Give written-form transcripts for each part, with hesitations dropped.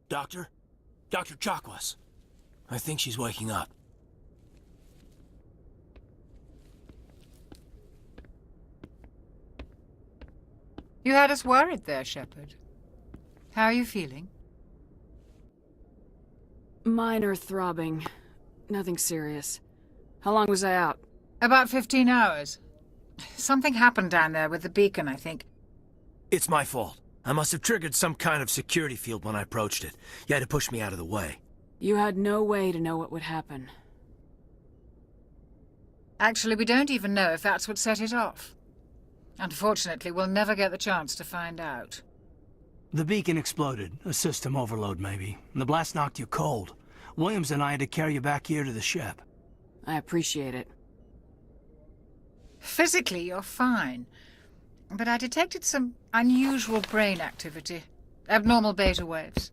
Doctor? Dr. Chakwas. I think she's waking up. You had us worried there, Shepard. How are you feeling? Minor throbbing. Nothing serious. How long was I out? About 15 hours. Something happened down there with the beacon, I think. It's my fault. I must have triggered some kind of security field when I approached it. You had to push me out of the way. You had no way to know what would happen. Actually, we don't even know if that's what set it off. Unfortunately, we'll never get the chance to find out. The beacon exploded. A system overload, maybe. The blast knocked you cold. Williams and I had to carry you back here to the ship. I appreciate it. Physically, you're fine. But I detected some unusual brain activity. Abnormal beta waves.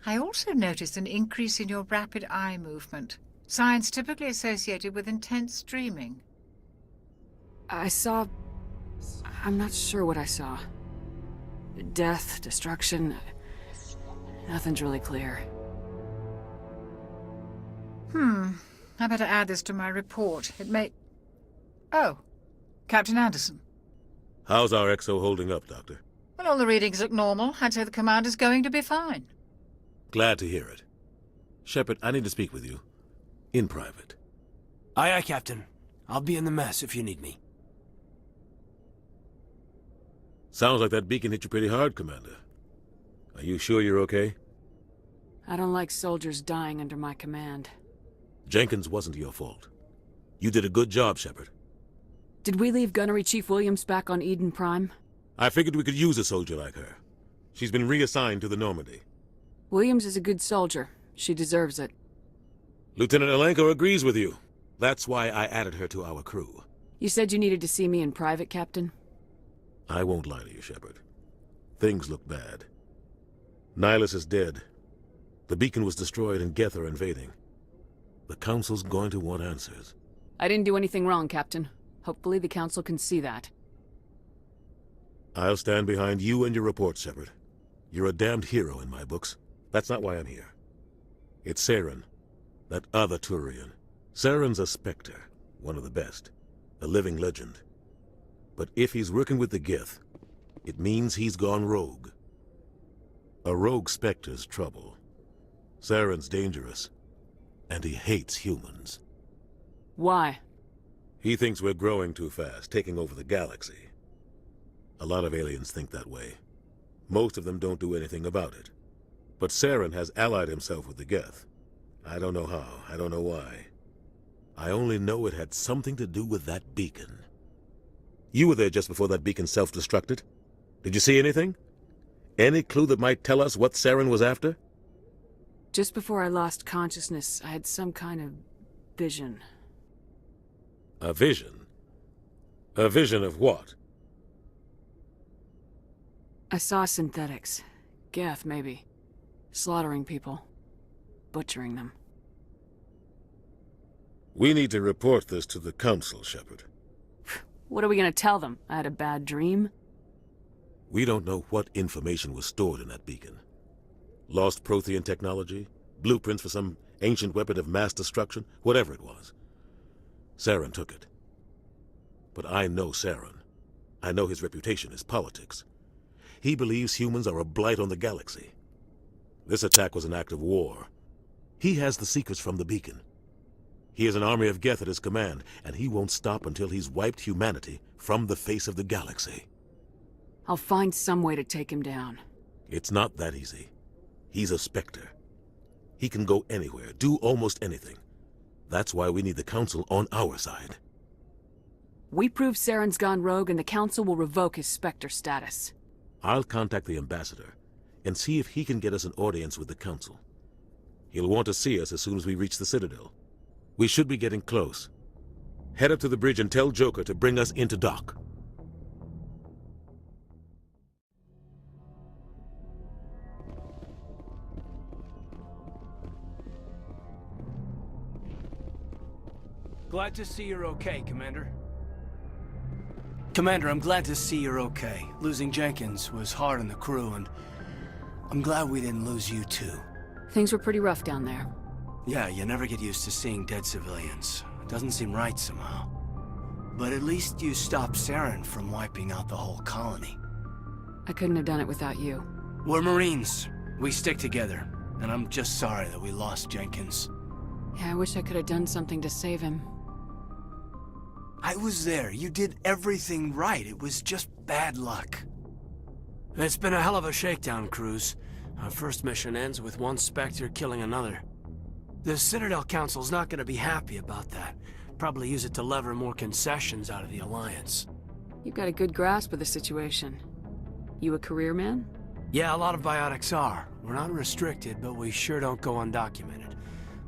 I also noticed an increase in your rapid eye movement. Signs typically associated with intense dreaming. I saw... I'm not sure what I saw. Death, destruction... Nothing's really clear. I better add this to my report. It may... Oh, Captain Anderson. How's our XO holding up, Doctor? Well, all the readings look normal. I'd say the commander's going to be fine. Glad to hear it. Shepard, I need to speak with you. In private. Aye, aye, Captain. I'll be in the mess if you need me. Sounds like that beacon hit you pretty hard, Commander. Are you sure you're okay? I don't like soldiers dying under my command. Jenkins wasn't your fault. You did a good job, Shepard. Did we leave Gunnery Chief Williams back on Eden Prime? I figured we could use a soldier like her. She's been reassigned to the Normandy. Williams is a good soldier. She deserves it. Lieutenant Alenko agrees with you. That's why I added her to our crew. You said you needed to see me in private, Captain? I won't lie to you, Shepard. Things look bad. Nihilus is dead. The beacon was destroyed and Geth are invading. The Council's going to want answers. I didn't do anything wrong, Captain. Hopefully the Council can see that. I'll stand behind you and your report, Shepard. You're a damned hero in my books. That's not why I'm here. It's Saren, that other Turian. Saren's a Spectre, one of the best. A living legend. But if he's working with the Geth, it means he's gone rogue. A rogue Spectre's trouble. Saren's dangerous, and he hates humans. Why? He thinks we're growing too fast, taking over the galaxy. A lot of aliens think that way. Most of them don't do anything about it. But Saren has allied himself with the Geth. I don't know how, I don't know why. I only know it had something to do with that beacon. You were there just before that beacon self-destructed. Did you see anything? Any clue that might tell us what Saren was after? Just before I lost consciousness, I had some kind of vision. A vision? A vision of what? I saw synthetics. Geth, maybe. Slaughtering people. Butchering them. We need to report this to the Council, Shepard. What are we gonna tell them? I had a bad dream? We don't know what information was stored in that beacon. Lost Prothean technology? Blueprints for some ancient weapon of mass destruction? Whatever it was. Saren took it. But I know Saren. I know his reputation is politics. He believes humans are a blight on the galaxy. This attack was an act of war. He has the secrets from the beacon. He has an army of Geth at his command, and he won't stop until he's wiped humanity from the face of the galaxy. I'll find some way to take him down. It's not that easy. He's a Spectre. He can go anywhere, do almost anything. That's why we need the Council on our side. We prove Saren's gone rogue and the Council will revoke his Spectre status. I'll contact the Ambassador and see if he can get us an audience with the Council. He'll want to see us as soon as we reach the Citadel. We should be getting close. Head up to the bridge and tell Joker to bring us into dock. Glad to see you're okay, Commander. I'm glad to see you're okay. Losing Jenkins was hard on the crew, and... well, I don't know. It was a tough one. But I know you're okay. Commander, I'm glad to see you're okay, Commander. Commander, I'm glad to see you're okay, Commander. Commander, I'm glad to see you're okay, Commander. Commander, I'm glad to see you're okay, Commander. Commander, I'm glad to see you're okay. Losing Jenkins was hard on the crew, and... I'm glad we didn't lose you too. Things were pretty rough down there. Yeah, you never get used to seeing dead civilians. It doesn't seem right somehow. But at least you stopped Saren from wiping out the whole colony. I couldn't have done it without you. We're Marines. We stick together. And I'm just sorry that we lost Jenkins. Yeah, I wish I could have done something to save him. I was there. You did everything right. It was just bad luck. It's been a hell of a shakedown, Cruz. Our first mission ends with one Spectre killing another. The Citadel Council's not gonna be happy about that. Probably use it to lever more concessions out of the Alliance. You've got a good grasp of the situation. You a career man? Yeah, a lot of biotics are. We're not restricted, but we sure don't go undocumented.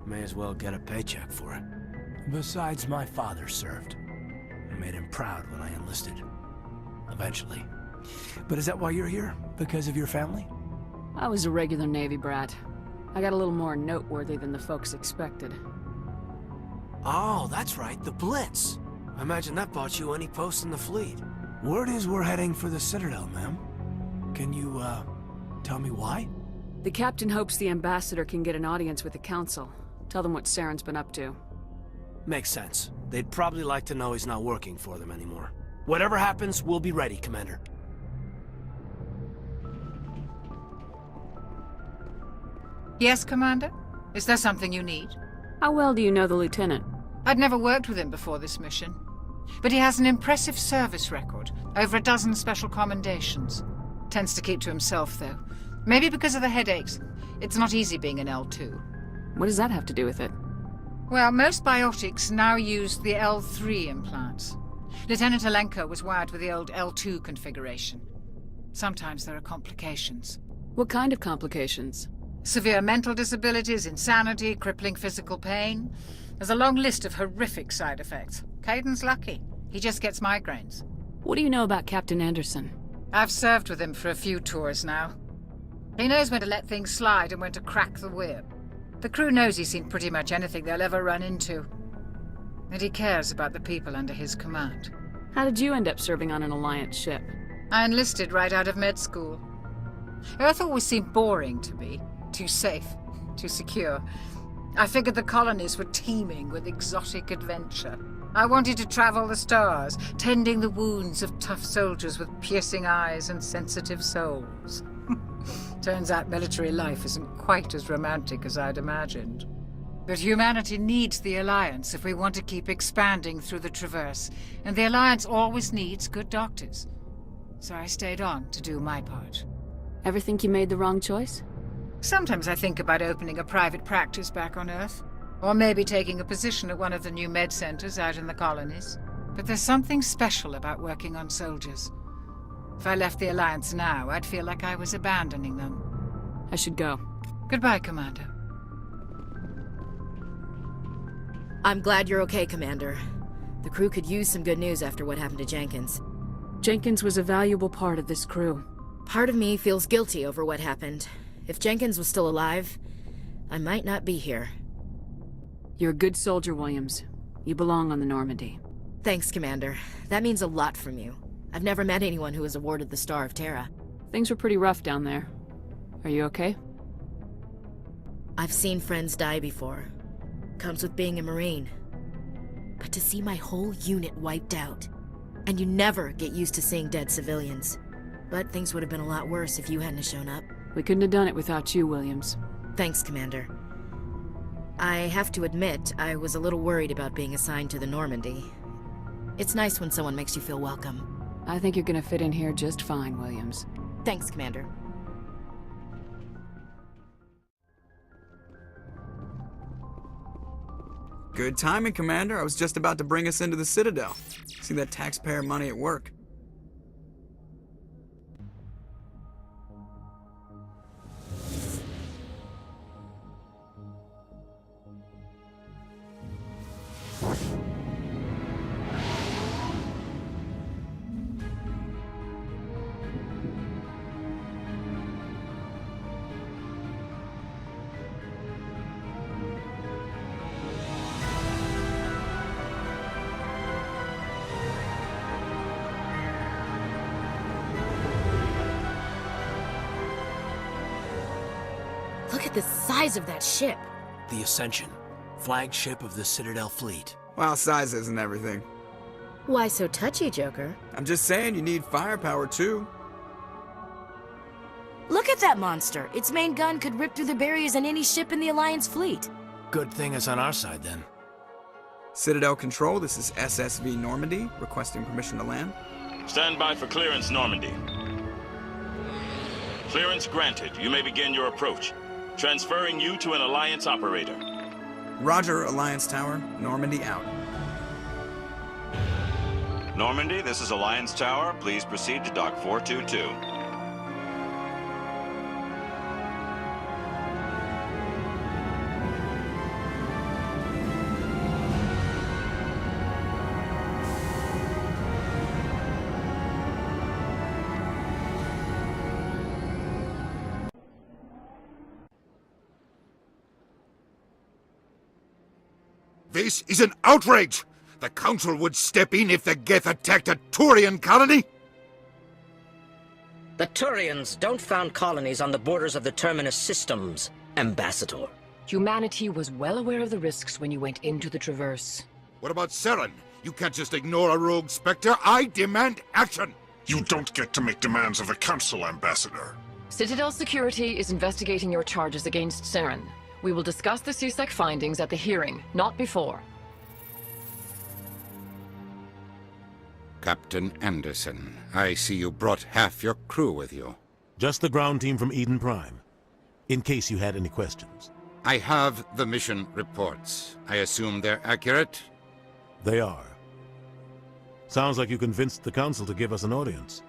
May as well get a paycheck for it. Besides, my father served. I made him proud when I enlisted. Eventually. But is that why you're here? Because of your family? I was a regular Navy brat. I got a little more noteworthy than the folks expected. Oh, that's right, the Blitz. I imagine that bought you any post in the fleet. Word is we're heading for the Citadel, ma'am. Can you, tell me why? The captain hopes the ambassador can get an audience with the council. Tell them what Saren's been up to. Makes sense. They'd probably like to know he's not working for them anymore. Whatever happens, we'll be ready, Commander. Yes, Commander? Is there something you need? How well do you know the lieutenant? I'd never worked with him before this mission. But he has an impressive service record, over a dozen special commendations. Tends to keep to himself, though. Maybe because of the headaches. It's not easy being an L2. What does that have to do with it? Well, most biotics now use the L3 implants. Lieutenant Alenko was wired with the old L2 configuration. Sometimes there are complications. What kind of complications? Severe mental disabilities, insanity, crippling physical pain. There's a long list of horrific side effects. Caden's lucky. He just gets migraines. What do you know about Captain Anderson? I've served with him for a few tours now. He knows when to let things slide and when to crack the whip. The crew knows he's seen pretty much anything they'll ever run into. And he cares about the people under his command. How did you end up serving on an Alliance ship? I enlisted right out of med school. Earth always seemed boring to me. Too safe, too secure. I figured the colonies were teeming with exotic adventure. I wanted to travel the stars, tending the wounds of tough soldiers with piercing eyes and sensitive souls. Turns out military life isn't quite as romantic as I'd imagined. But humanity needs the Alliance if we want to keep expanding through the Traverse, and the Alliance always needs good doctors. So I stayed on to do my part. Ever think you made the wrong choice? Sometimes I think about opening a private practice back on Earth. Or maybe taking a position at one of the new med centers out in the colonies. But there's something special about working on soldiers. If I left the Alliance now, I'd feel like I was abandoning them. I should go. Goodbye, Commander. I'm glad you're okay, Commander. The crew could use some good news after what happened to Jenkins. Jenkins was a valuable part of this crew. Part of me feels guilty over what happened. If Jenkins was still alive, I might not be here. You're a good soldier, Williams. You belong on the Normandy. Thanks, Commander. That means a lot from you. I've never met anyone who was awarded the Star of Terra. Things were pretty rough down there. Are you okay? I've seen friends die before. Comes with being a Marine. But to see my whole unit wiped out, and you never get used to seeing dead civilians. But things would have been a lot worse if you hadn't shown up. We couldn't have done it without you, Williams. Thanks, Commander. I have to admit, I was a little worried about being assigned to the Normandy. It's nice when someone makes you feel welcome. I think you're gonna fit in here just fine, Williams. Thanks, Commander. Good timing, Commander. I was just about to bring us into the Citadel. See that taxpayer money at work. Look at the size of that ship. The Ascension, flagship of the Citadel fleet. Well, size isn't everything. Why so touchy, Joker? I'm just saying you need firepower too. Look at that monster. Its main gun could rip through the barriers in any ship in the Alliance fleet. Good thing it's on our side, then. Citadel Control, this is SSV Normandy, requesting permission to land. Stand by for clearance, Normandy. Clearance granted. You may begin your approach. Transferring you to an Alliance operator. Roger, Alliance Tower. Normandy out. Normandy, this is Alliance Tower. Please proceed to Dock 422. This is an outrage! The Council would step in if the Geth attacked a Turian colony? The Turians don't found colonies on the borders of the Terminus systems, Ambassador. Humanity was well aware of the risks when you went into the Traverse. What about Saren? You can't just ignore a rogue Spectre. I demand action! You don't get to make demands of the Council, Ambassador. Citadel Security is investigating your charges against Saren. We will discuss the CSEC findings at the hearing, not before. Captain Anderson, I see you brought half your crew with you. Just the ground team from Eden Prime, in case you had any questions. I have the mission reports. I assume they're accurate? They are. Sounds like you convinced the Council to give us an audience.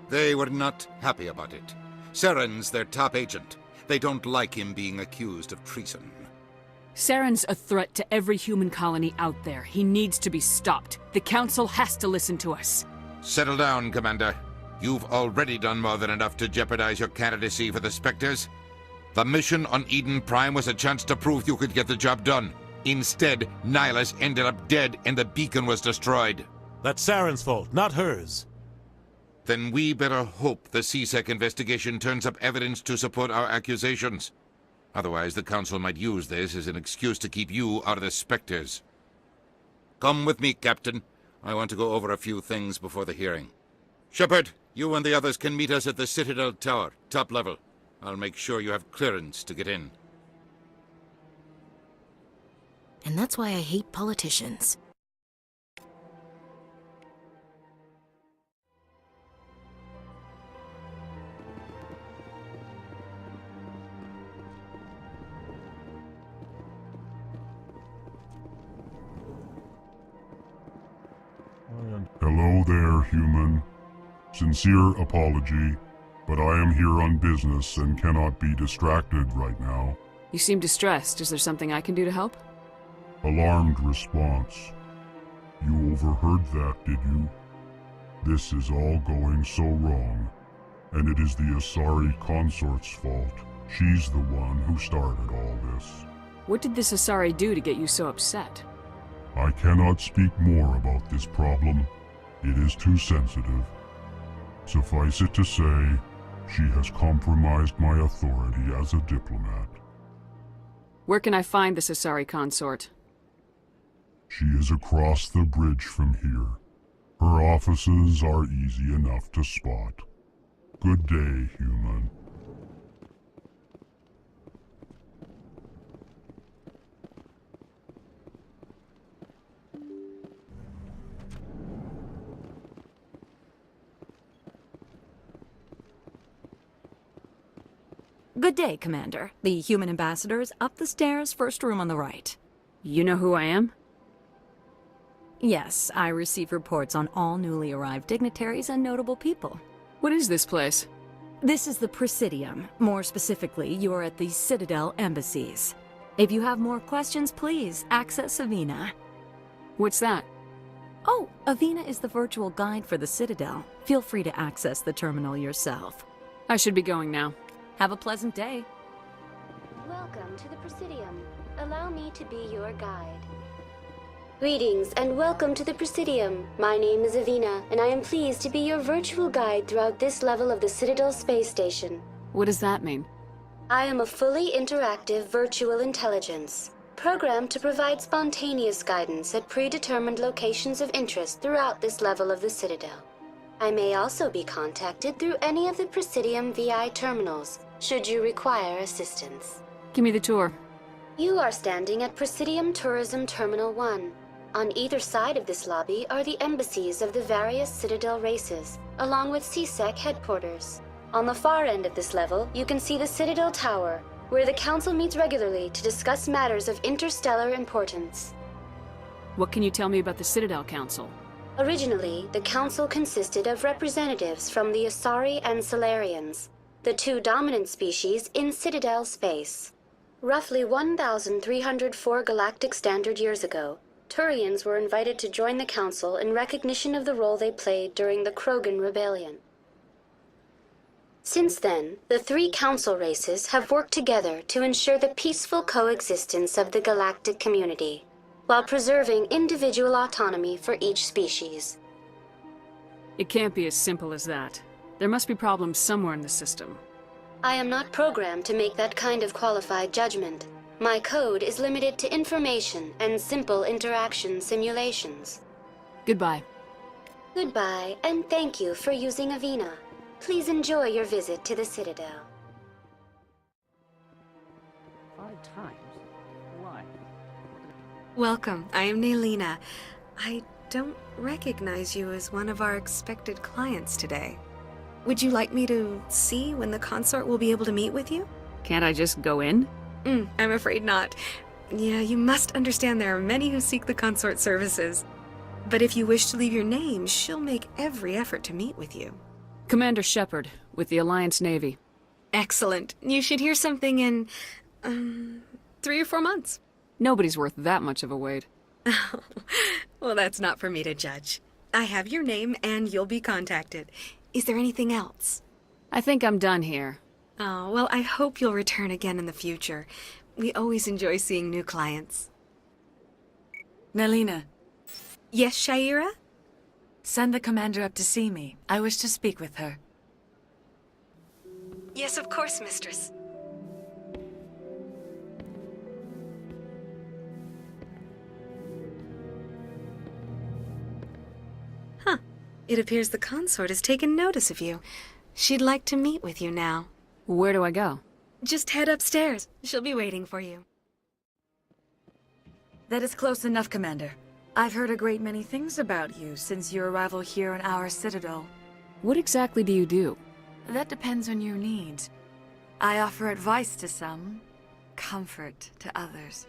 They were not happy about it. Saren's their top agent. They don't like him being accused of treason. Saren's a threat to every human colony out there. He needs to be stopped. The Council has to listen to us. Settle down, Commander. You've already done more than enough to jeopardize your candidacy for the Spectres. The mission on Eden Prime was a chance to prove you could get the job done. Instead, Nihilus ended up dead and the beacon was destroyed. That's Saren's fault, not hers. Then we better hope the CSEC investigation turns up evidence to support our accusations. Otherwise, the Council might use this as an excuse to keep you out of the Spectres. Come with me, Captain. I want to go over a few things before the hearing. Shepard, you and the others can meet us at the Citadel Tower, top level. I'll make sure you have clearance to get in. And that's why I hate politicians. Hello there, human. Sincere apology, but I am here on business and cannot be distracted right now. You seem distressed. Is there something I can do to help? Alarmed response. You overheard that, did you? This is all going so wrong, and it is the Asari consort's fault. She's the one who started all this. What did this Asari do to get you so upset? I cannot speak more about this problem. It is too sensitive. Suffice it to say, she has compromised my authority as a diplomat. Where can I find this Asari consort? She is across the bridge from here. Her offices are easy enough to spot. Good day, human. Good day, Commander. The human ambassador is up the stairs, first room on the right. You know who I am? Yes, I receive reports on all newly arrived dignitaries and notable people. What is this place? This is the Presidium. More specifically, you are at the Citadel embassies. If you have more questions, please access Avina. What's that? Oh, Avina is the virtual guide for the Citadel. Feel free to access the terminal yourself. I should be going now. Have a pleasant day. Welcome to the Presidium. Allow me to be your guide. Greetings and welcome to the Presidium. My name is Avina, and I am pleased to be your virtual guide throughout this level of the Citadel space station. What does that mean? I am a fully interactive virtual intelligence, programmed to provide spontaneous guidance at predetermined locations of interest throughout this level of the Citadel. I may also be contacted through any of the Presidium VI terminals, should you require assistance. Give me the tour. You are standing at Presidium Tourism Terminal 1. On either side of this lobby are the embassies of the various Citadel races, along with CSEC headquarters. On the far end of this level, you can see the Citadel Tower, where the Council meets regularly to discuss matters of interstellar importance. What can you tell me about the Citadel Council? Originally, the Council consisted of representatives from the Asari and Solarians, the two dominant species in Citadel space. Roughly 1,304 galactic standard years ago, Turians were invited to join the Council in recognition of the role they played during the Krogan Rebellion. Since then, the three Council races have worked together to ensure the peaceful coexistence of the galactic community, while preserving individual autonomy for each species. It can't be as simple as that. There must be problems somewhere in the system. I am not programmed to make that kind of qualified judgment. My code is limited to information and simple interaction simulations. Goodbye. Goodbye, and thank you for using Avina. Please enjoy your visit to the Citadel. 5 times? Why? Welcome, I am Nailina. I don't recognize you as one of our expected clients today. Would you like me to see when the consort will be able to meet with you? Can't I just go in? I'm afraid not. Yeah, you must understand there are many who seek the consort services. But if you wish to leave your name, she'll make every effort to meet with you. Commander Shepard, with the Alliance Navy. Excellent. You should hear something in, 3 or 4 months. Nobody's worth that much of a wait. Well, that's not for me to judge. I have your name and you'll be contacted. Is there anything else? I think I'm done here. Oh, well, I hope you'll return again in the future. We always enjoy seeing new clients. Nelina. Yes, Shaira? Send the commander up to see me. I wish to speak with her. Yes, of course, mistress. Huh. It appears the consort has taken notice of you. She'd like to meet with you now. Where do I go? Just head upstairs. She'll be waiting for you. That is close enough, Commander. I've heard a great many things about you since your arrival here in our Citadel. What exactly do you do? That depends on your needs. I offer advice to some, comfort to others.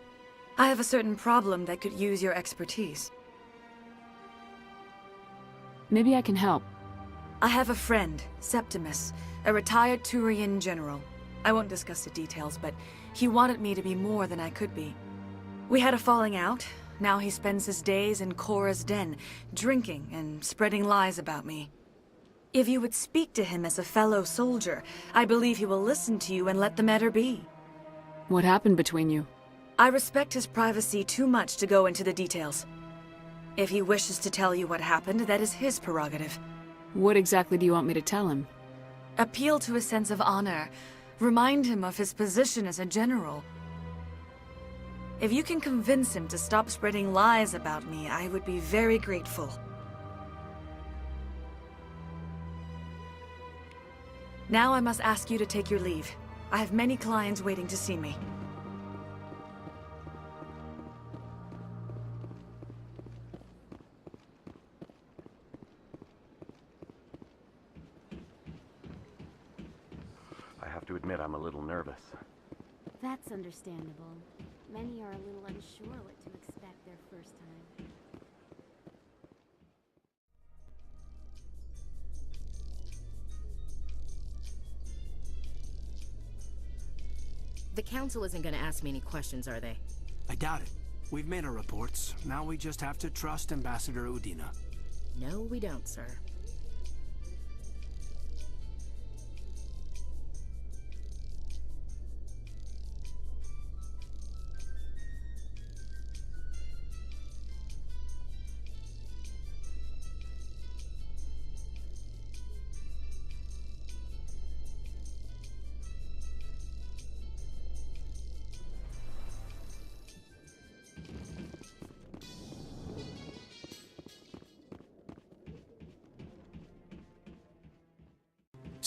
I have a certain problem that could use your expertise. Maybe I can help. I have a friend, Septimus, a retired Turian general. I won't discuss the details, but he wanted me to be more than I could be. We had a falling out. Now he spends his days in Korra's den, drinking and spreading lies about me. If you would speak to him as a fellow soldier, I believe he will listen to you and let the matter be. What happened between you? I respect his privacy too much to go into the details. If he wishes to tell you what happened, that is his prerogative. What exactly do you want me to tell him? Appeal to his sense of honor. Remind him of his position as a general. If you can convince him to stop spreading lies about me, I would be very grateful. Now I must ask you to take your leave. I have many clients waiting to see me. I have to admit I'm a little nervous. That's understandable. Many are a little unsure what to expect their first time. The Council isn't gonna ask me any questions, are they? I doubt it. We've made our reports. Now we just have to trust Ambassador Udina. No, we don't, sir.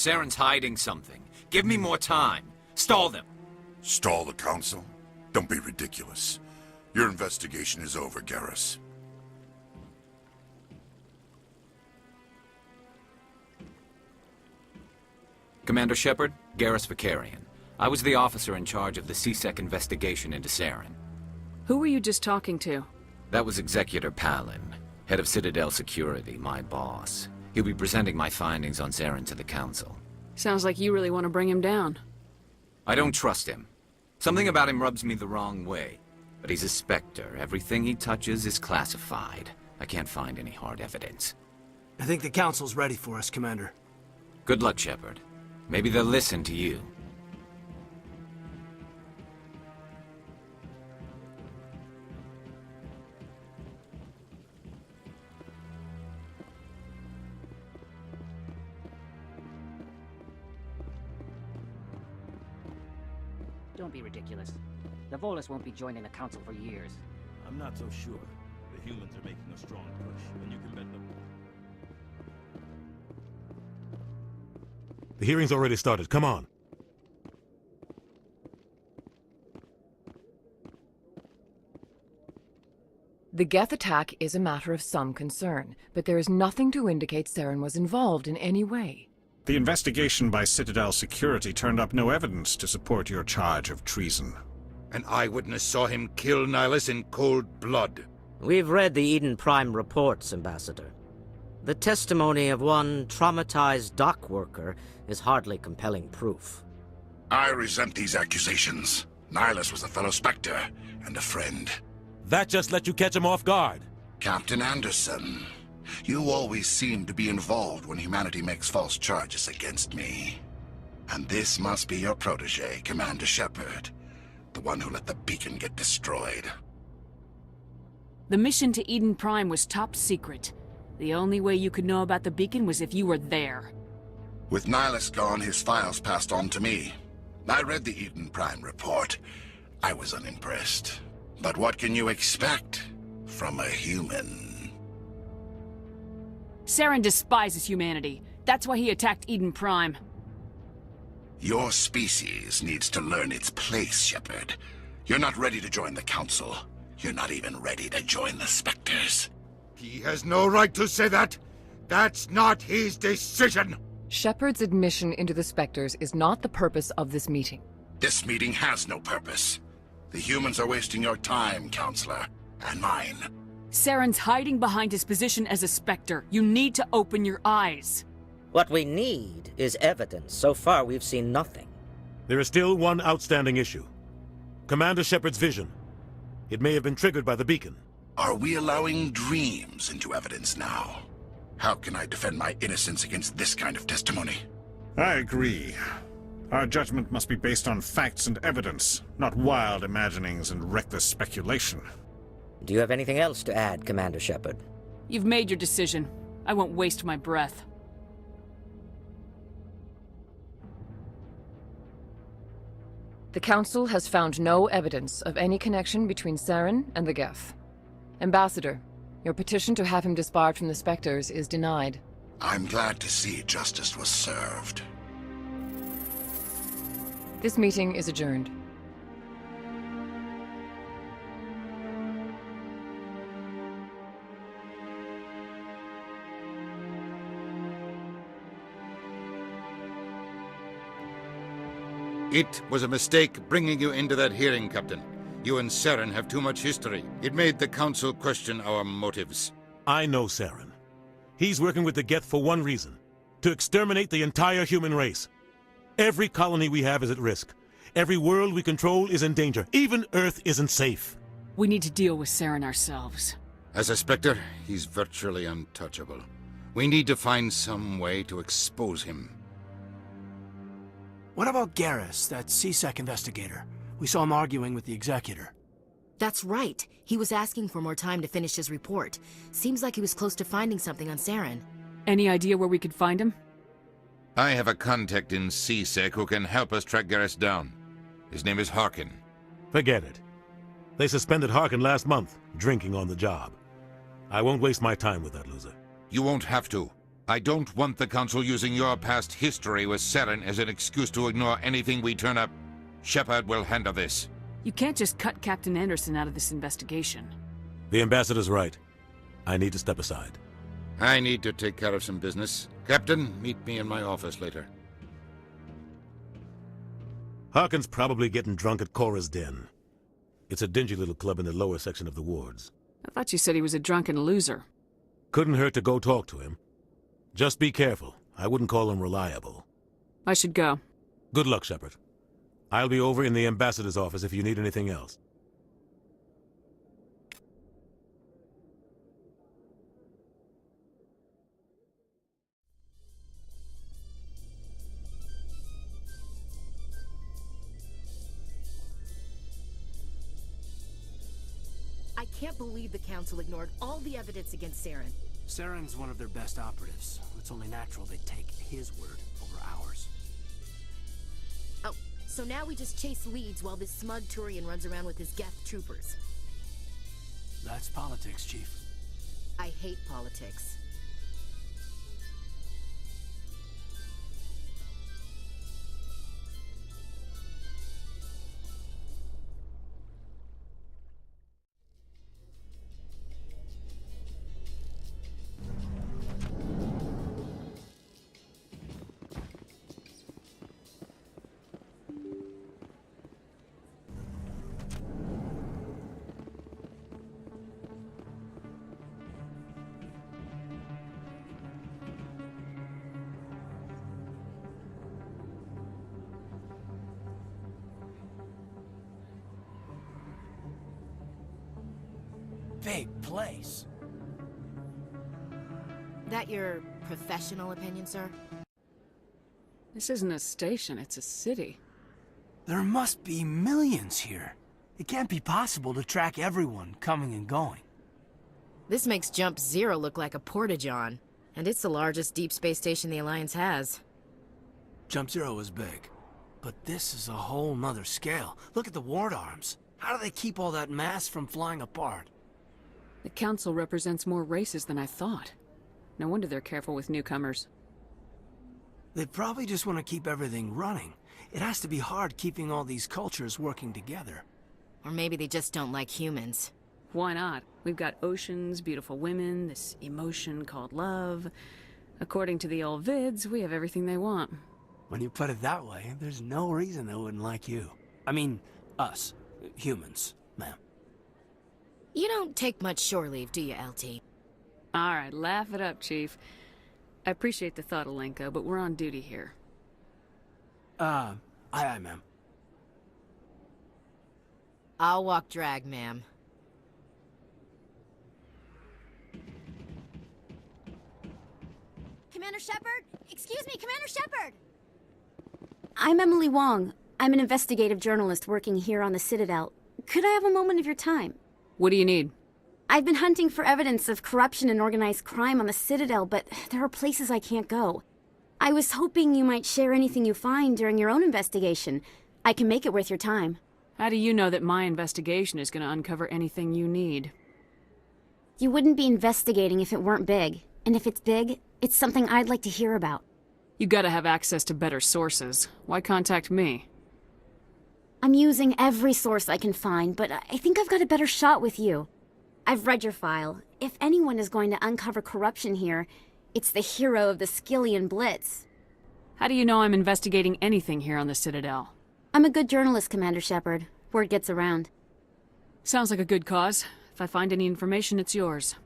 Saren's hiding something. Give me more time. Stall them. Stall the Council? Don't be ridiculous. Your investigation is over, Garrus. Commander Shepard, Garrus Vicarian. I was the officer in charge of the CSEC investigation into Saren. Who were you just talking to? That was Executor Palin, head of Citadel Security, my boss. He'll be presenting my findings on Saren to the Council. Sounds like you really want to bring him down. I don't trust him. Something about him rubs me the wrong way. But he's a Spectre. Everything he touches is classified. I can't find any hard evidence. I think the Council's ready for us, Commander. Good luck, Shepard. Maybe they'll listen to you. Don't be ridiculous. The Volus won't be joining the Council for years. I'm not so sure. The humans are making a strong push, and you can bet them. The hearing's already started. Come on. The Geth attack is a matter of some concern, but there is nothing to indicate Saren was involved in any way. The investigation by Citadel Security turned up no evidence to support your charge of treason. An eyewitness saw him kill Nihilus in cold blood. We've read the Eden Prime reports, Ambassador. The testimony of one traumatized dock worker is hardly compelling proof. I resent these accusations. Nihilus was a fellow Spectre and a friend. That just let you catch him off guard. Captain Anderson, you always seem to be involved when humanity makes false charges against me. And this must be your protege, Commander Shepard, the one who let the beacon get destroyed. The mission to Eden Prime was top secret. The only way you could know about the beacon was if you were there. With Nihilus gone, his files passed on to me. I read the Eden Prime report. I was unimpressed. But what can you expect from a human? Saren despises humanity. That's why he attacked Eden Prime. Your species needs to learn its place, Shepard. You're not ready to join the Council. You're not even ready to join the Spectres. He has no right to say that. That's not his decision. Shepard's admission into the Spectres is not the purpose of this meeting. This meeting has no purpose. The humans are wasting your time, Counselor, and mine. Saren's hiding behind his position as a Spectre. You need to open your eyes. What we need is evidence. So far, we've seen nothing. There is still one outstanding issue. Commander Shepard's vision. It may have been triggered by the beacon. Are we allowing dreams into evidence now? How can I defend my innocence against this kind of testimony? I agree. Our judgment must be based on facts and evidence, not wild imaginings and reckless speculation. Do you have anything else to add, Commander Shepard? You've made your decision. I won't waste my breath. The Council has found no evidence of any connection between Saren and the Geth. Ambassador, your petition to have him disbarred from the Spectres is denied. I'm glad to see justice was served. This meeting is adjourned. It was a mistake bringing you into that hearing, Captain. You and Saren have too much history. It made the Council question our motives. I know Saren. He's working with the Geth for one reason. To exterminate the entire human race. Every colony we have is at risk. Every world we control is in danger. Even Earth isn't safe. We need to deal with Saren ourselves. As a Spectre, he's virtually untouchable. We need to find some way to expose him. What about Garrus, that CSEC investigator? We saw him arguing with the Executor. That's right. He was asking for more time to finish his report. Seems like he was close to finding something on Saren. Any idea where we could find him? I have a contact in CSEC who can help us track Garrus down. His name is Harkin. Forget it. They suspended Harkin last month, drinking on the job. I won't waste my time with that loser. You won't have to. I don't want the Council using your past history with Saren as an excuse to ignore anything we turn up. Shepard will handle this. You can't just cut Captain Anderson out of this investigation. The ambassador's right. I need to step aside. I need to take care of some business. Captain, meet me in my office later. Harkin's probably getting drunk at Cora's Den. It's a dingy little club in the lower section of the wards. I thought you said he was a drunken loser. Couldn't hurt to go talk to him. Just be careful. I wouldn't call him reliable. I should go. Good luck, Shepard. I'll be over in the ambassador's office if you need anything else. I can't believe the Council ignored all the evidence against Saren. Saren's one of their best operatives. It's only natural they take his word over ours. Oh, so now we just chase leads while this smug Turian runs around with his Geth troopers. That's politics, Chief. I hate politics. Big place. That your professional opinion, sir? This isn't a station, it's a city. There must be millions here. It can't be possible to track everyone coming and going. This makes Jump Zero look like a porta-john, and it's the largest deep space station the Alliance has. Jump Zero is big, but this is a whole nother scale. Look at the ward arms. How do they keep all that mass from flying apart? The Council represents more races than I thought. No wonder they're careful with newcomers. They probably just want to keep everything running. It has to be hard keeping all these cultures working together. Or maybe they just don't like humans. Why not? We've got oceans, beautiful women, this emotion called love. According to the old vids, we have everything they want. When you put it that way, there's no reason they wouldn't like you. I mean, us. Humans, ma'am. You don't take much shore leave, do you, LT? All right, laugh it up, Chief. I appreciate the thought, Alenko, but we're on duty here. Aye, aye, ma'am. I'll walk drag, ma'am. Commander Shepard? Excuse me, Commander Shepard! I'm Emily Wong. I'm an investigative journalist working here on the Citadel. Could I have a moment of your time? What do you need? I've been hunting for evidence of corruption and organized crime on the Citadel, but there are places I can't go. I was hoping you might share anything you find during your own investigation. I can make it worth your time. How do you know that my investigation is going to uncover anything you need? You wouldn't be investigating if it weren't big. And if it's big, it's something I'd like to hear about. You gotta have access to better sources. Why contact me? I'm using every source I can find, but I think I've got a better shot with you. I've read your file. If anyone is going to uncover corruption here, it's the hero of the Skillian Blitz. How do you know I'm investigating anything here on the Citadel? I'm a good journalist, Commander Shepard. Word gets around. Sounds like a good cause. If I find any information, it's yours.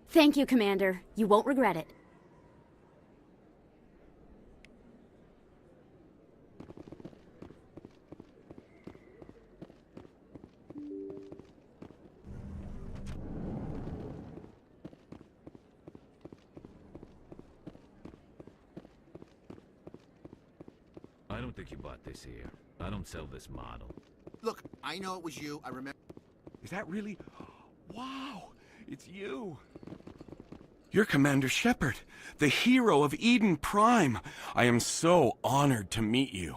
Thank you, Commander. You won't regret it. I don't think you bought this here. I don't sell this model. Look, I know it was you. I remember. Is that really? Wow, it's you. You're Commander Shepard, the hero of Eden Prime. I am so honored to meet you.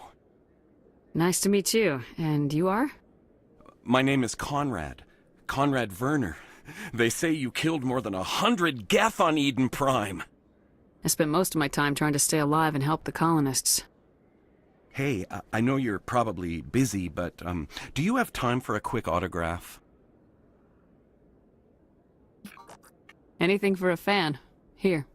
Nice to meet you. And you are? My name is Conrad. Conrad Werner. They say you killed more than 100 Geth on Eden Prime. I spent most of my time trying to stay alive and help the colonists. Hey, I know you're probably busy, but do you have time for a quick autograph? Anything for a fan. Here.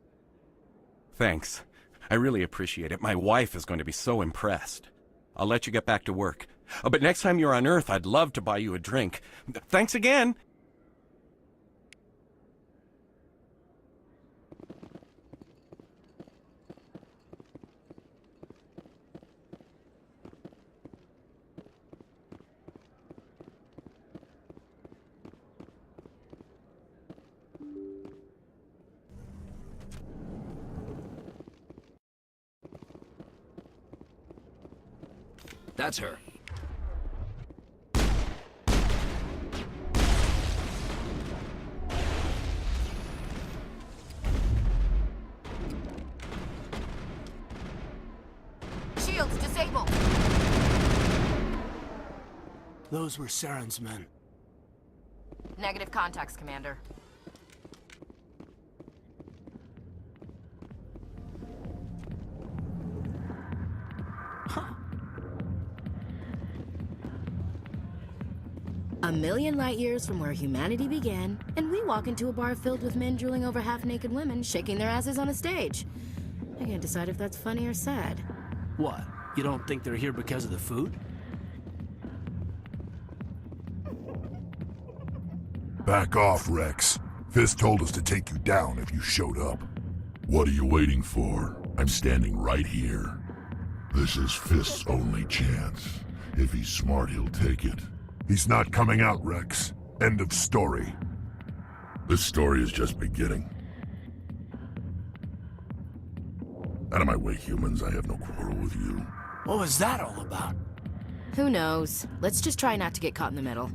Thanks. I really appreciate it. My wife is going to be so impressed. I'll let you get back to work. But next time you're on Earth, I'd love to buy you a drink. Thanks again! That's her. Shields disabled. Those were Saren's men. Negative contacts, Commander. A million light years from where humanity began, and we walk into a bar filled with men drooling over half-naked women, shaking their asses on a stage. I can't decide if that's funny or sad. What? You don't think they're here because of the food? Back off, Rex. Fist told us to take you down if you showed up. What are you waiting for? I'm standing right here. This is Fist's only chance. If he's smart, he'll take it. He's not coming out, Rex. End of story. This story is just beginning. Out of my way, humans. I have no quarrel with you. What was that all about? Who knows? Let's just try not to get caught in the middle.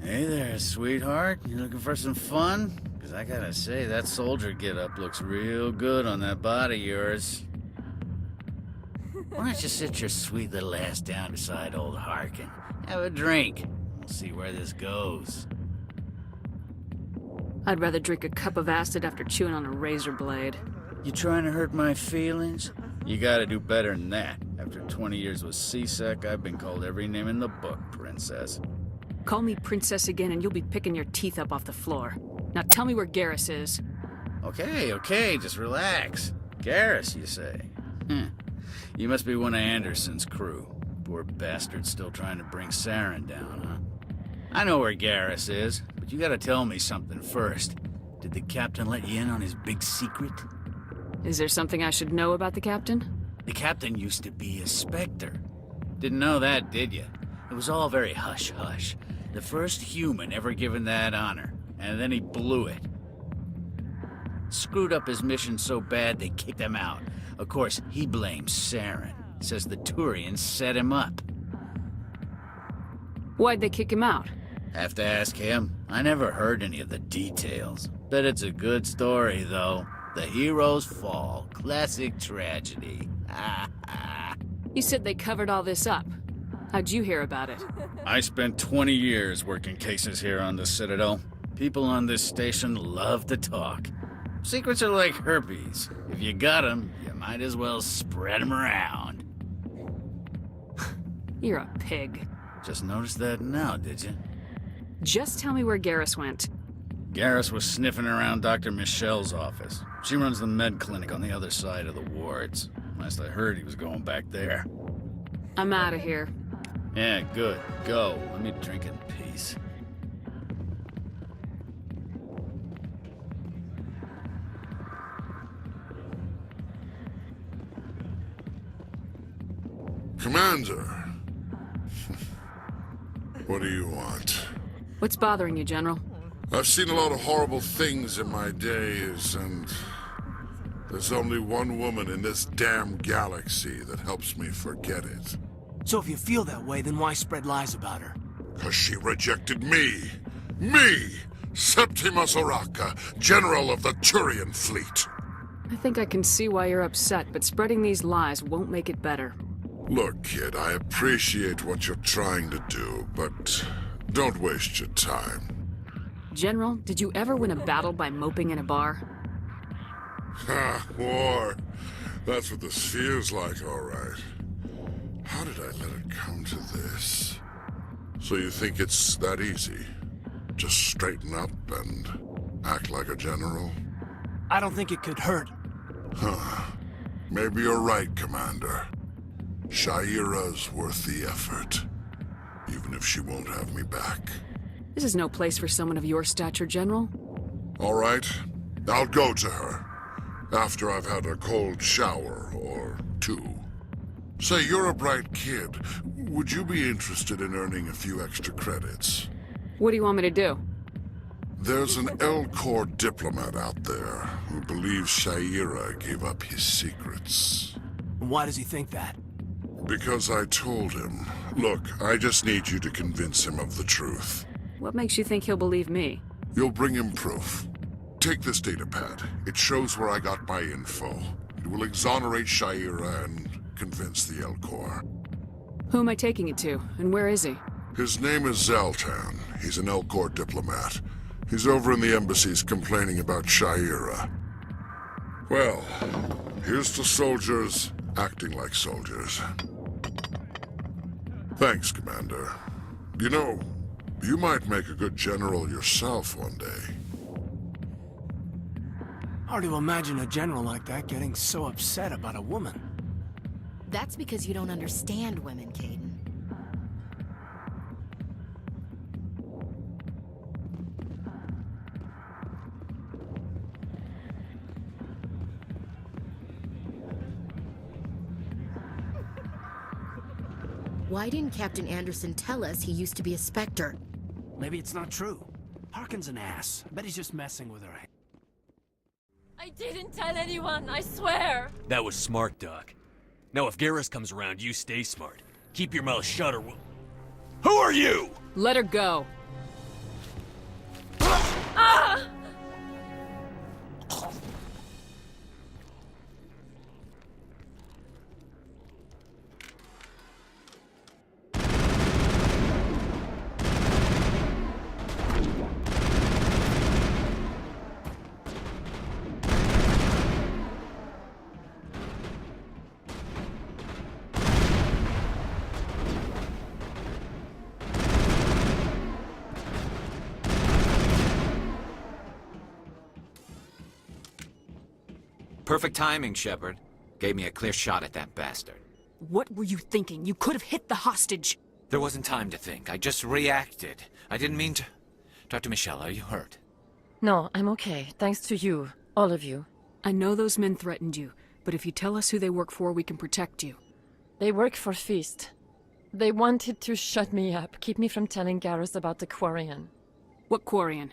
Hey there, sweetheart. You looking for some fun? Because I gotta say, that soldier getup looks real good on that body of yours. Why don't you sit your sweet little ass down beside old Harkin? Have a drink. We'll see where this goes. I'd rather drink a cup of acid after chewing on a razor blade. You trying to hurt my feelings? You gotta do better than that. After 20 years with C-Sec, I've been called every name in the book, princess. Call me princess again and you'll be picking your teeth up off the floor. Now tell me where Garrus is. Okay, just relax. Garrus, you say? You must be one of Anderson's crew. Poor bastard still trying to bring Saren down, huh? I know where Garrus is, but you gotta tell me something first. Did the captain let you in on his big secret? Is there something I should know about the captain? The captain used to be a Spectre. Didn't know that, did you? It was all very hush-hush. The first human ever given that honor, and then he blew it. Screwed up his mission so bad they kicked him out. Of course, he blames Saren. Says the Turians set him up. Why'd they kick him out? Have to ask him. I never heard any of the details. Bet it's a good story, though. The heroes fall. Classic tragedy. You said they covered all this up. How'd you hear about it? I spent 20 years working cases here on the Citadel. People on this station love to talk. Secrets are like herpes. If you got them, you might as well spread them around. You're a pig. Just noticed that now, did you? Just tell me where Garrus went. Garrus was sniffing around Dr. Michelle's office. She runs the med clinic on the other side of the wards. Last I heard, he was going back there. I'm out of here. Yeah, good. Go. Let me drink in peace. Commander. What do you want? What's bothering you, General? I've seen a lot of horrible things in my days, and there's only one woman in this damn galaxy that helps me forget it. So if you feel that way, then why spread lies about her? 'Cause she rejected me! Me! Septimus Oraka, General of the Turian Fleet! I think I can see why you're upset, but spreading these lies won't make it better. Look, kid, I appreciate what you're trying to do, but don't waste your time. General, did you ever win a battle by moping in a bar? Ha, war. That's what this feels like, all right. How did I let it come to this? So you think it's that easy? Just straighten up and act like a general? I don't think it could hurt. Huh. Maybe you're right, Commander. Shaira's worth the effort, even if she won't have me back. This is no place for someone of your stature, General. All right, I'll go to her. After I've had a cold shower or two. Say, you're a bright kid. Would you be interested in earning a few extra credits? What do you want me to do? There's an L-Corps diplomat out there who believes Shaira gave up his secrets. Why does he think that? Because I told him. Look, I just need you to convince him of the truth. What makes you think he'll believe me? You'll bring him proof. Take this datapad. It shows where I got my info. It will exonerate Shaira and convince the L-Corps. Who am I taking it to, and where is he? His name is Zaltan. He's an L-Corps diplomat. He's over in the embassies complaining about Shaira. Well, here's to soldiers acting like soldiers. Thanks, Commander. You know, you might make a good general yourself one day. Hard to imagine a general like that getting so upset about a woman. That's because you don't understand women, Caden. Why didn't Captain Anderson tell us he used to be a Spectre? Maybe it's not true. Harkin's an ass. I bet he's just messing with her. I didn't tell anyone, I swear! That was smart, Doc. Now if Garrus comes around, you stay smart. Keep your mouth shut or we'll... Who are you?! Let her go. Ah! Perfect timing, Shepard. Gave me a clear shot at that bastard. What were you thinking? You could have hit the hostage. There wasn't time to think. I just reacted. I didn't mean to... Dr. Michelle, are you hurt? No, I'm okay. Thanks to you. All of you. I know those men threatened you, but if you tell us who they work for, we can protect you. They work for Feast. They wanted to shut me up, keep me from telling Garrus about the Quarian. What Quarian?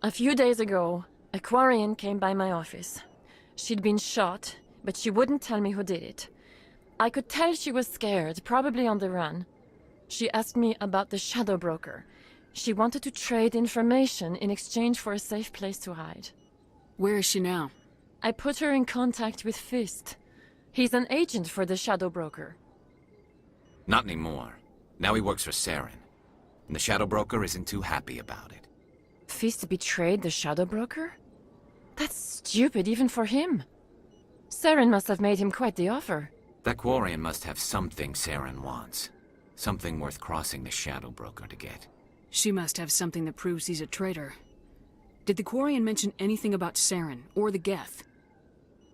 A few days ago, a Quarian came by my office. She'd been shot, but she wouldn't tell me who did it. I could tell she was scared, probably on the run. She asked me about the Shadow Broker. She wanted to trade information in exchange for a safe place to hide. Where is she now? I put her in contact with Fist. He's an agent for the Shadow Broker. Not anymore. Now he works for Saren. And the Shadow Broker isn't too happy about it. Fist betrayed the Shadow Broker? That's stupid even for him. Saren must have made him quite the offer. That Quarian must have something Saren wants. Something worth crossing the Shadow Broker to get. She must have something that proves he's a traitor. Did the Quarian mention anything about Saren, or the Geth?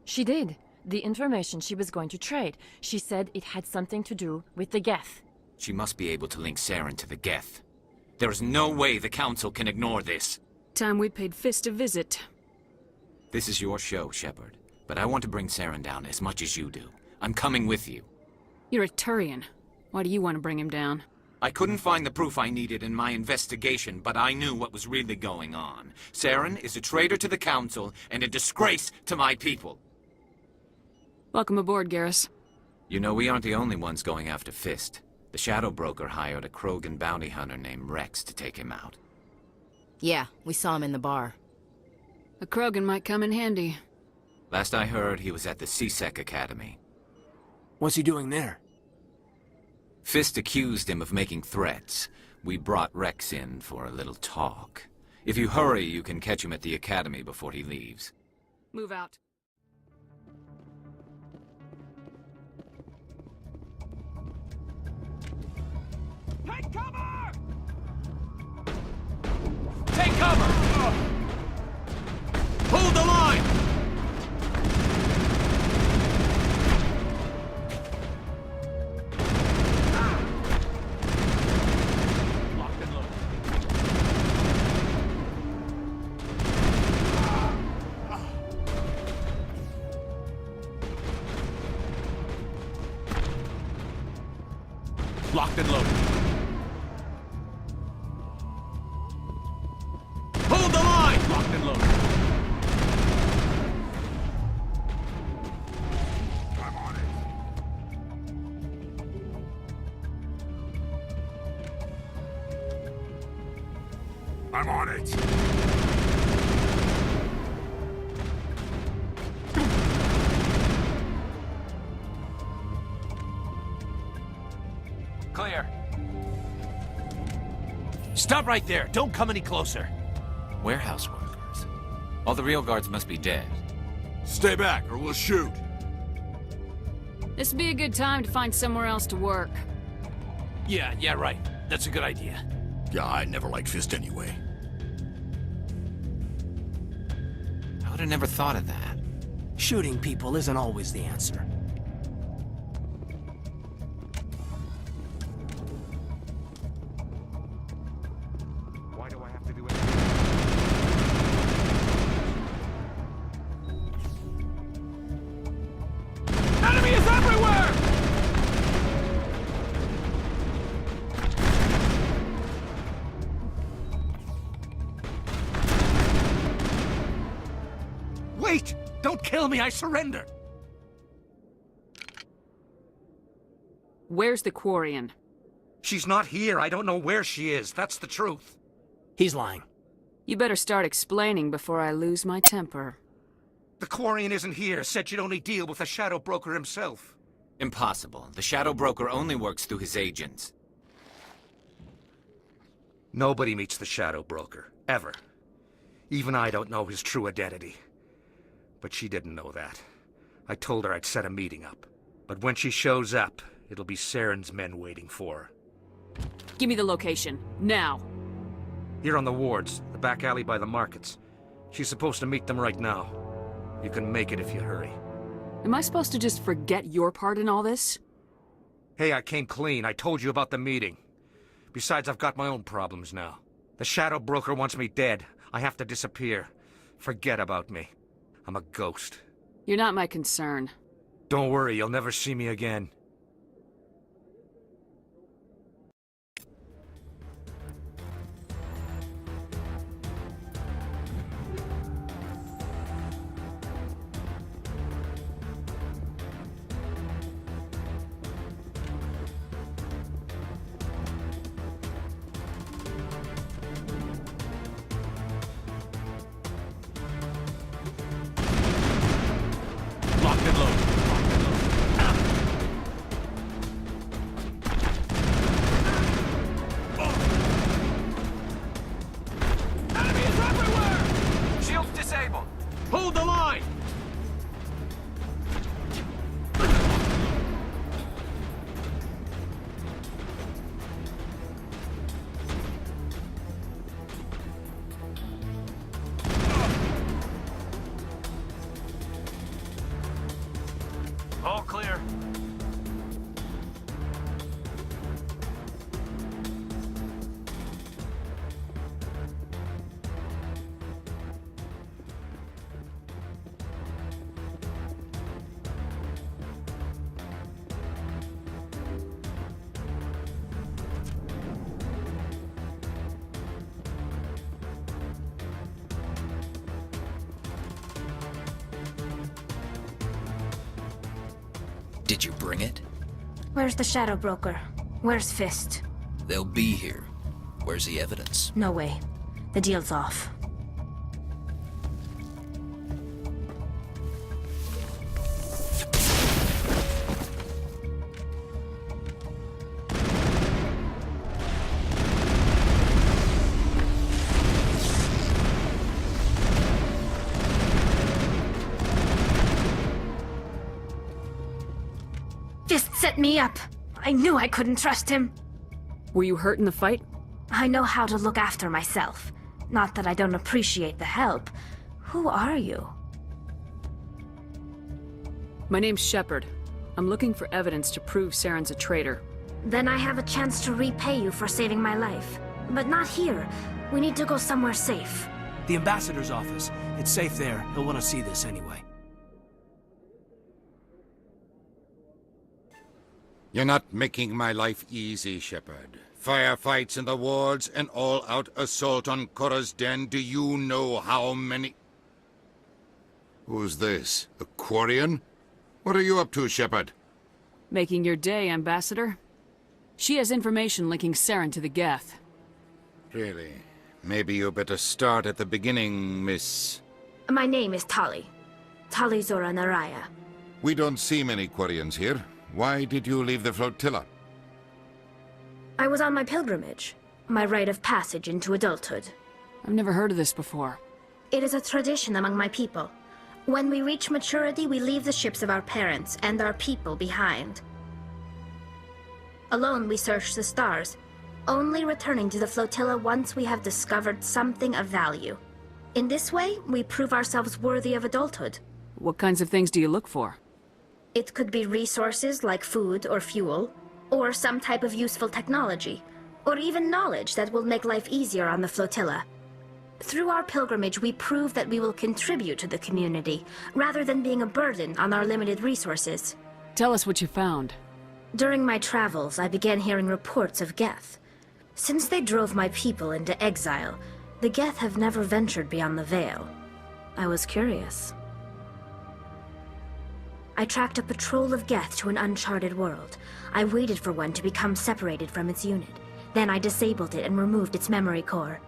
She did. The information she was going to trade. She said it had something to do with the Geth. She must be able to link Saren to the Geth. There is no way the Council can ignore this. Time we paid Fist a visit. This is your show, Shepard. But I want to bring Saren down as much as you do. I'm coming with you. You're a Turian. Why do you want to bring him down? I couldn't find the proof I needed in my investigation, but I knew what was really going on. Saren is a traitor to the Council and a disgrace to my people. Welcome aboard, Garrus. You know, we aren't the only ones going after Fist. The Shadow Broker hired a Krogan bounty hunter named Rex to take him out. Yeah, we saw him in the bar. A Krogan might come in handy. Last I heard, he was at the CSEC Academy. What's he doing there? Fist accused him of making threats. We brought Rex in for a little talk. If you hurry, you can catch him at the academy before he leaves. Move out. Take cover! Take cover! Hold the line! Locked and loaded. Locked and loaded. Hold the line! Locked and loaded. I'm on it. I'm on it. Clear. Stop right there. Don't come any closer. Warehouse workers. All the real guards must be dead. Stay back or we'll shoot. This'd be a good time to find somewhere else to work. Yeah, right. That's a good idea. Yeah, I never liked Fist anyway. I would have never thought of that. Shooting people isn't always the answer. Why do I have to do it? Enemy is everywhere! Wait! Don't kill me, I surrender! Where's the Quarian? She's not here. I don't know where she is. That's the truth. He's lying. You better start explaining before I lose my temper. The Quarian isn't here. Said you'd only deal with the Shadow Broker himself. Impossible. The Shadow Broker only works through his agents. Nobody meets the Shadow Broker. Ever. Even I don't know his true identity. But she didn't know that. I told her I'd set a meeting up. But when she shows up, it'll be Saren's men waiting for her. Give me the location. Now. Here on the wards, the back alley by the markets. She's supposed to meet them right now. You can make it if you hurry. Am I supposed to just forget your part in all this? Hey, I came clean. I told you about the meeting. Besides, I've got my own problems now. The Shadow Broker wants me dead. I have to disappear. Forget about me. I'm a ghost. You're not my concern. Don't worry, you'll never see me again. Locked and loaded. Enemy is everywhere! Shields disabled. Hold the line! All clear. Did you bring it? Where's the Shadow Broker? Where's Fist? They'll be here. Where's the evidence? No way. The deal's off. set me up. I knew I couldn't trust him. Were you hurt in the fight? I know how to look after myself. Not that I don't appreciate the help. Who are you? My name's Shepard. I'm looking for evidence to prove Saren's a traitor. Then I have a chance to repay you for saving my life. But not here. We need to go somewhere safe. The ambassador's office. It's safe there. He'll want to see this anyway. You're not making my life easy, Shepard. Firefights in the wards, an all-out assault on Korra's den. Do you know how many... Who's this? A Quarian? What are you up to, Shepard? Making your day, Ambassador. She has information linking Saren to the Geth. Really? Maybe you better start at the beginning, Miss... My name is Tali. Tali Zora Naraya. We don't see many Quarians here. Why did you leave the flotilla? I was on my pilgrimage. My rite of passage into adulthood. I've never heard of this before. It is a tradition among my people. When we reach maturity, we leave the ships of our parents and our people behind. Alone, we search the stars, only returning to the flotilla once we have discovered something of value. In this way, we prove ourselves worthy of adulthood. What kinds of things do you look for? It could be resources like food or fuel, or some type of useful technology, or even knowledge that will make life easier on the flotilla. Through our pilgrimage, we prove that we will contribute to the community, rather than being a burden on our limited resources. Tell us what you found. During my travels, I began hearing reports of Geth. Since they drove my people into exile, the Geth have never ventured beyond the Veil. I was curious. I tracked a patrol of Geth to an uncharted world. I waited for one to become separated from its unit. Then I disabled it and removed its memory core.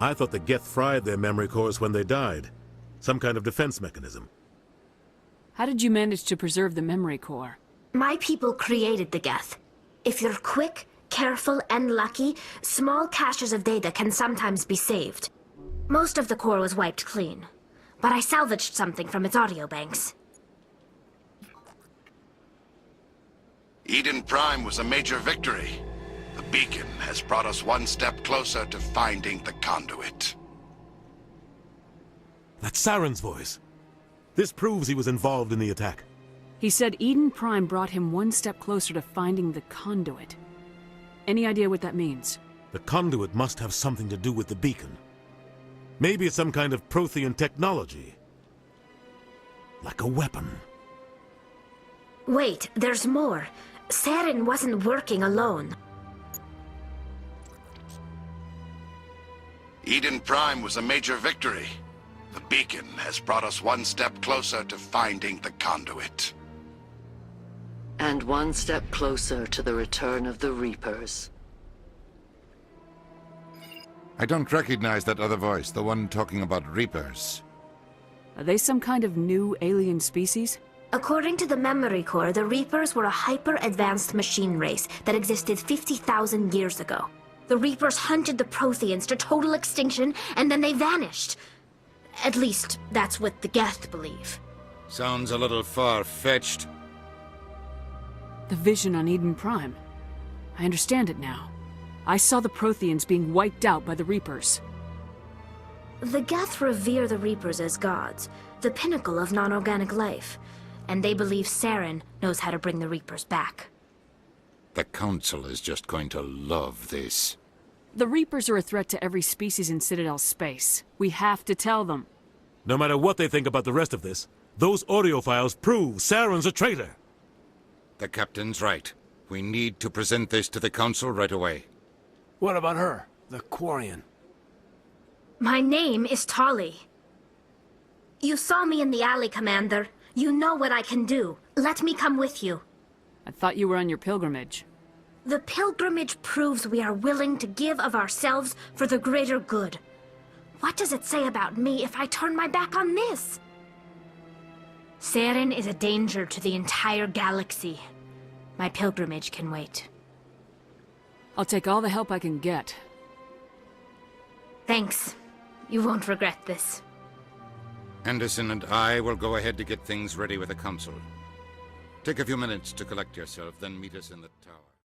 I thought the Geth fried their memory cores when they died. Some kind of defense mechanism. How did you manage to preserve the memory core? My people created the Geth. If you're quick, careful, and lucky, small caches of data can sometimes be saved. Most of the core was wiped clean, but I salvaged something from its audio banks. Eden Prime was a major victory. The beacon has brought us one step closer to finding the conduit. That's Saren's voice. This proves he was involved in the attack. He said Eden Prime brought him one step closer to finding the conduit. Any idea what that means? The conduit must have something to do with the beacon. Maybe it's some kind of Prothean technology. Like a weapon. Wait, there's more. Saren wasn't working alone. Eden Prime was a major victory. The beacon has brought us one step closer to finding the conduit. And one step closer to the return of the Reapers. I don't recognize that other voice, the one talking about Reapers. Are they some kind of new alien species? According to the memory core, the Reapers were a hyper-advanced machine race that existed 50,000 years ago. The Reapers hunted the Protheans to total extinction, and then they vanished. At least, that's what the Geth believe. Sounds a little far-fetched. The vision on Eden Prime. I understand it now. I saw the Protheans being wiped out by the Reapers. The Geth revere the Reapers as gods, the pinnacle of non-organic life. And they believe Saren knows how to bring the Reapers back. The Council is just going to love this. The Reapers are a threat to every species in Citadel space. We have to tell them. No matter what they think about the rest of this, those audio files prove Saren's a traitor. The Captain's right. We need to present this to the Council right away. What about her, the Quarian? My name is Tali. You saw me in the alley, Commander. You know what I can do. Let me come with you. I thought you were on your pilgrimage. The pilgrimage proves we are willing to give of ourselves for the greater good. What does it say about me if I turn my back on this? Saren is a danger to the entire galaxy. My pilgrimage can wait. I'll take all the help I can get. Thanks. You won't regret this. Anderson and I will go ahead to get things ready with the Council. Take a few minutes to collect yourself, then meet us in the tower.